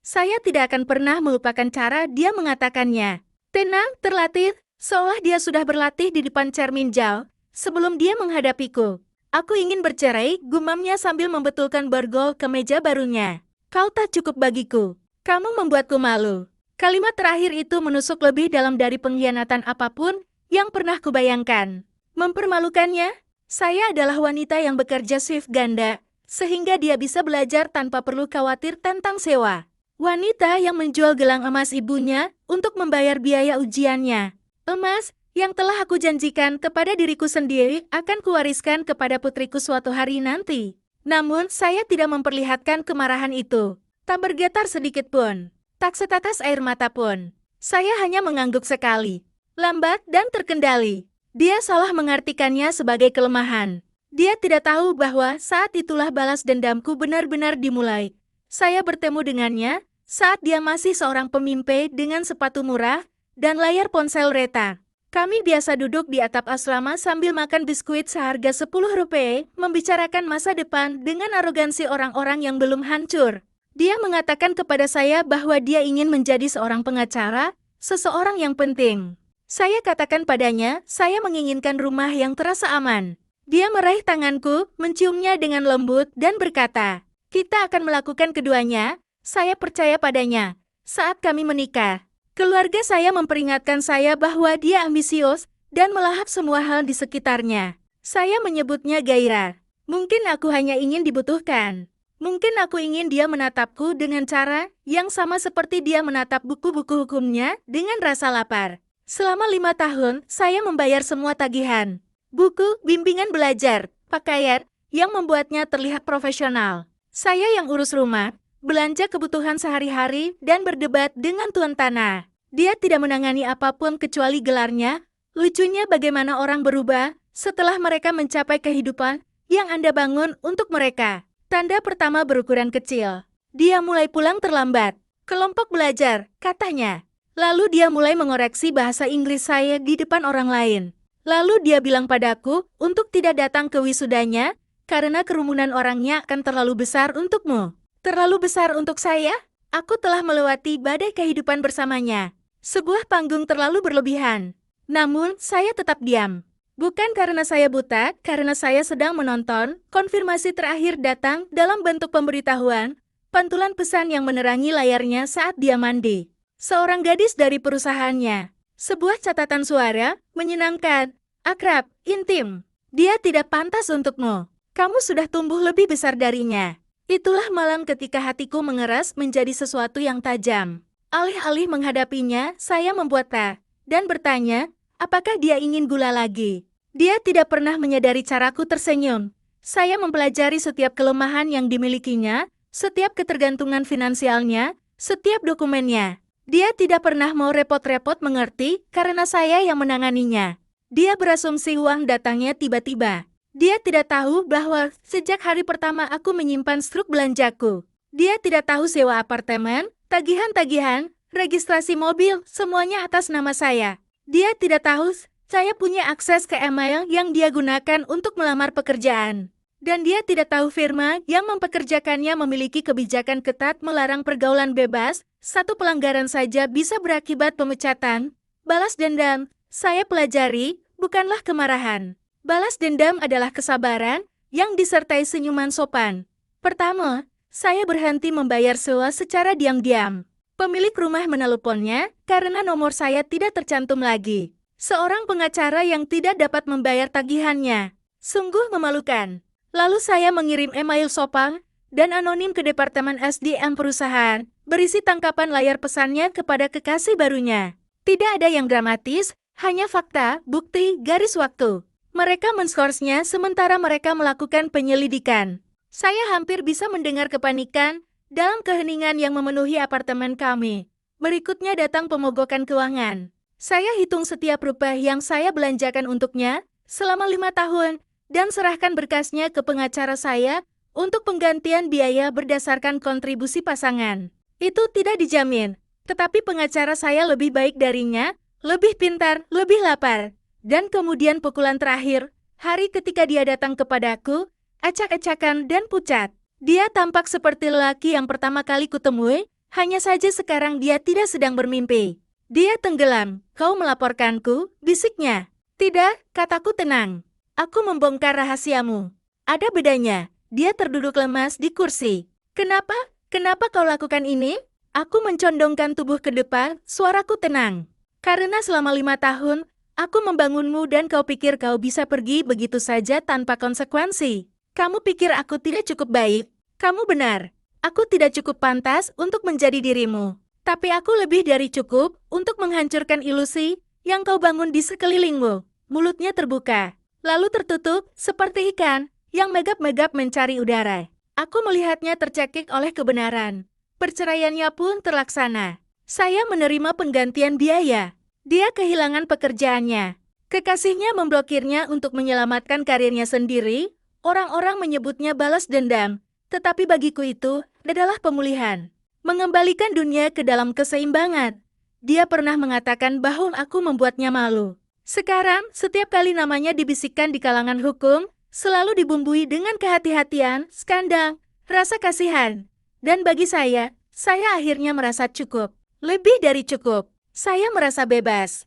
Saya tidak akan pernah melupakan cara dia mengatakannya. Tenang, terlatih, seolah dia sudah berlatih di depan cermin jauh, sebelum dia menghadapiku. Aku ingin bercerai, gumamnya sambil membetulkan borgol ke meja barunya. Kau tak cukup bagiku. Kamu membuatku malu. Kalimat terakhir itu menusuk lebih dalam dari pengkhianatan apapun yang pernah kubayangkan. Mempermalukannya, saya adalah wanita yang bekerja shift ganda, sehingga dia bisa belajar tanpa perlu khawatir tentang sewa. Wanita yang menjual gelang emas ibunya untuk membayar biaya ujiannya. Emas yang telah aku janjikan kepada diriku sendiri akan kuwariskan kepada putriku suatu hari nanti. Namun, saya tidak memperlihatkan kemarahan itu. Tak bergetar sedikit pun. Tak setetes air mata pun. Saya hanya mengangguk sekali. Lambat dan terkendali. Dia salah mengartikannya sebagai kelemahan. Dia tidak tahu bahwa saat itulah balas dendamku benar-benar dimulai. Saya bertemu dengannya saat dia masih seorang pemimpi dengan sepatu murah dan layar ponsel retak. Kami biasa duduk di atap asrama sambil makan biskuit seharga 10 rupiah, membicarakan masa depan dengan arogansi orang-orang yang belum hancur. Dia mengatakan kepada saya bahwa dia ingin menjadi seorang pengacara, seseorang yang penting. Saya katakan padanya, saya menginginkan rumah yang terasa aman. Dia meraih tanganku, menciumnya dengan lembut, dan berkata, "Kita akan melakukan keduanya, saya percaya padanya." Saat kami menikah, keluarga saya memperingatkan saya bahwa dia ambisius dan melahap semua hal di sekitarnya. Saya menyebutnya gairah. Mungkin aku hanya ingin dibutuhkan. Mungkin aku ingin dia menatapku dengan cara yang sama seperti dia menatap buku-buku hukumnya dengan rasa lapar. Selama 5 tahun, saya membayar semua tagihan. Buku, bimbingan belajar, pakaian, yang membuatnya terlihat profesional. Saya yang urus rumah, belanja kebutuhan sehari-hari, dan berdebat dengan tuan tanah. Dia tidak menangani apapun kecuali gelarnya. Lucunya bagaimana orang berubah setelah mereka mencapai kehidupan yang Anda bangun untuk mereka. Tanda pertama berukuran kecil. Dia mulai pulang terlambat. Kelompok belajar, katanya. Lalu dia mulai mengoreksi bahasa Inggris saya di depan orang lain. Lalu dia bilang padaku untuk tidak datang ke wisudanya karena kerumunan orangnya akan terlalu besar untukmu. Terlalu besar untuk saya? Aku telah melewati badai kehidupan bersamanya. Sebuah panggung terlalu berlebihan. Namun, saya tetap diam. Bukan karena saya buta, karena saya sedang menonton. Konfirmasi terakhir datang dalam bentuk pemberitahuan, pantulan pesan yang menerangi layarnya saat dia mandi. Seorang gadis dari perusahaannya. Sebuah catatan suara, menyenangkan, akrab, intim. Dia tidak pantas untukmu. Kamu sudah tumbuh lebih besar darinya. Itulah malam ketika hatiku mengeras menjadi sesuatu yang tajam. Alih-alih menghadapinya, saya membuat teh dan bertanya, apakah dia ingin gula lagi? Dia tidak pernah menyadari caraku tersenyum. Saya mempelajari setiap kelemahan yang dimilikinya, setiap ketergantungan finansialnya, setiap dokumennya. Dia tidak pernah mau repot-repot mengerti karena saya yang menanganinya. Dia berasumsi uang datangnya tiba-tiba. Dia tidak tahu bahwa sejak hari pertama aku menyimpan struk belanjaku. Dia tidak tahu sewa apartemen, tagihan-tagihan, registrasi mobil, semuanya atas nama saya. Dia tidak tahu saya punya akses ke email yang dia gunakan untuk melamar pekerjaan. Dan dia tidak tahu firma yang mempekerjakannya memiliki kebijakan ketat melarang pergaulan bebas. Satu pelanggaran saja bisa berakibat pemecatan. Balas dendam, saya pelajari, bukanlah kemarahan. Balas dendam adalah kesabaran yang disertai senyuman sopan. Pertama, saya berhenti membayar sewa secara diam-diam. Pemilik rumah meneleponnya karena nomor saya tidak tercantum lagi. Seorang pengacara yang tidak dapat membayar tagihannya. Sungguh memalukan. Lalu saya mengirim email sopan dan anonim ke Departemen SDM perusahaan, berisi tangkapan layar pesannya kepada kekasih barunya. Tidak ada yang dramatis, hanya fakta, bukti, garis waktu. Mereka menskorsnya sementara mereka melakukan penyelidikan. Saya hampir bisa mendengar kepanikan dalam keheningan yang memenuhi apartemen kami. Berikutnya datang pemogokan keuangan. Saya hitung setiap rupiah yang saya belanjakan untuknya selama 5 tahun dan serahkan berkasnya ke pengacara saya untuk penggantian biaya berdasarkan kontribusi pasangan. Itu tidak dijamin, tetapi pengacara saya lebih baik darinya, lebih pintar, lebih lapar. Dan kemudian pukulan terakhir, hari ketika dia datang kepadaku, acak-acakan dan pucat. Dia tampak seperti lelaki yang pertama kali kutemui, Hanya saja sekarang dia tidak sedang bermimpi. Dia tenggelam. Kau melaporkanku, bisiknya. Tidak, kataku tenang. Aku membongkar rahasiamu. Ada bedanya. Dia terduduk lemas di kursi. Kenapa? Kenapa kau lakukan ini? Aku mencondongkan tubuh ke depan, suaraku tenang. Karena selama 5 tahun, aku membangunmu dan kau pikir kau bisa pergi begitu saja tanpa konsekuensi. Kamu pikir aku tidak cukup baik? Kamu benar. Aku tidak cukup pantas untuk menjadi dirimu. Tapi aku lebih dari cukup untuk menghancurkan ilusi yang kau bangun di sekelilingmu. Mulutnya terbuka, lalu tertutup seperti ikan yang megap-megap mencari udara. Aku melihatnya tercekik oleh kebenaran. Perceraiannya pun terlaksana. Saya menerima penggantian biaya. Dia kehilangan pekerjaannya. Kekasihnya memblokirnya untuk menyelamatkan karirnya sendiri. Orang-orang menyebutnya balas dendam. Tetapi bagiku itu adalah pemulihan. Mengembalikan dunia ke dalam keseimbangan. Dia pernah mengatakan bahwa aku membuatnya malu. Sekarang, setiap kali namanya dibisikkan di kalangan hukum, selalu dibumbui dengan kehati-hatian, skandal, rasa kasihan. Dan bagi saya akhirnya merasa cukup. Lebih dari cukup. Saya merasa bebas.